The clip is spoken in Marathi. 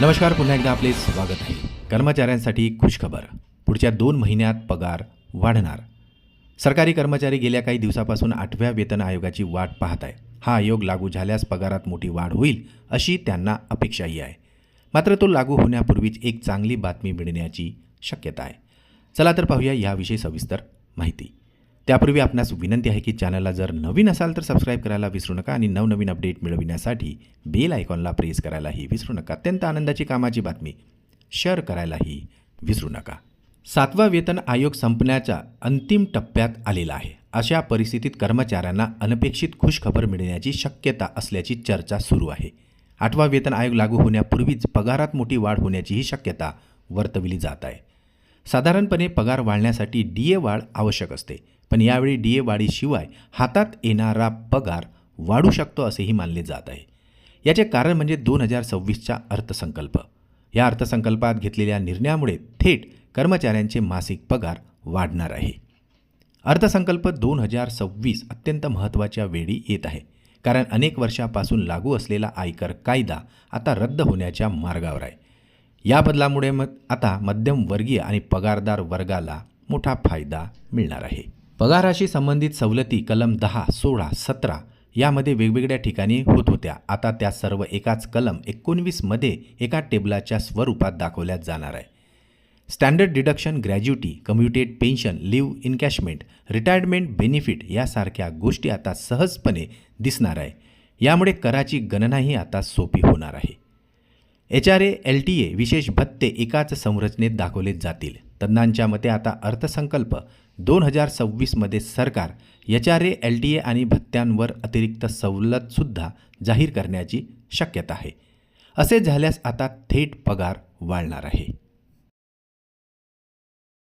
नमस्कार, पुन्हा एकदा आपले स्वागत आहे. कर्मचाऱ्यांसाठी खुशखबर. पुढच्या 2 महिन्यात पगार वाढणार. सरकारी कर्मचारी गेल्या काही दिवसापासून 8व्या वेतन आयोगाची वाट पाहत आहे. हा आयोग लागू झाल्यास पगारात मोठी वाढ होईल अशी त्यांना अपेक्षाही आहे. मात्र तो लागू होण्यापूर्वीच एक चांगली बातमी मिळण्याची शक्यता आहे. चला तर पाहूया याविषयी सविस्तर माहिती. त्यापूर्वी आपणास विनंती आहे की चॅनलला जर नवीन असाल तर सबस्क्राईब करायला विसरू नका आणि नवनवीन अपडेट मिळविण्यासाठी बेल आयकॉनला प्रेस करायलाही विसरू नका. अत्यंत आनंदाची कामाची बातमी शेअर करायलाही विसरू नका. 7वा वेतन आयोग संपण्याच्या अंतिम टप्प्यात आलेला आहे. अशा परिस्थितीत कर्मचाऱ्यांना अनपेक्षित खुशखबर मिळण्याची शक्यता असल्याची चर्चा सुरू आहे. 8वा वेतन आयोग लागू होण्यापूर्वीच पगारात मोठी वाढ होण्याचीही शक्यता वर्तविली जात आहे. साधारणपणे पगार वाढण्यासाठी DA वाढ आवश्यक असते, पण यावेळी DA वाढीशिवाय हातात येणारा पगार वाढू शकतो असेही मानले जात आहे. याचे कारण म्हणजे 2026चा अर्थसंकल्प. या अर्थसंकल्पात घेतलेल्या निर्णयामुळे थेट कर्मचाऱ्यांचे मासिक पगार वाढणार आहे. अर्थसंकल्प 2026 अत्यंत महत्त्वाच्या वेळी येत आहे, कारण अनेक वर्षापासून लागू असलेला आयकर कायदा आता रद्द होण्याच्या मार्गावर आहे. या बदलामुळे आता मध्यमवर्गीय आणि पगारदार वर्गाला मोठा फायदा मिळणार आहे. पगाराशी संबंधित सवलती कलम 10, 16, 17 यामध्ये वेगवेगळ्या ठिकाणी होत होत्या. आता त्या सर्व एकाच कलम 19 मध्ये एका टेबलाच्या स्वरूपात दाखवल्या जाणार आहे. Standard deduction, gratuity, commuted pension, leave encashment, retirement benefit यासारख्या गोष्टी आता सहजपणे दिसणार आहे. यामुळे कराची गणनाही आता सोपी होणार आहे. HRA, LTA विशेष भत्ते एकाच संरचनेत दाखवले जातील. तज्ज्ञांच्या मते आता अर्थसंकल्प 2026 मध्ये सरकार HRA, LTA आणि भत्त्यांवर अतिरिक्त सवलतसुद्धा जाहीर करण्याची शक्यता आहे. असे झाल्यास आता थेट पगार वाढणार आहे.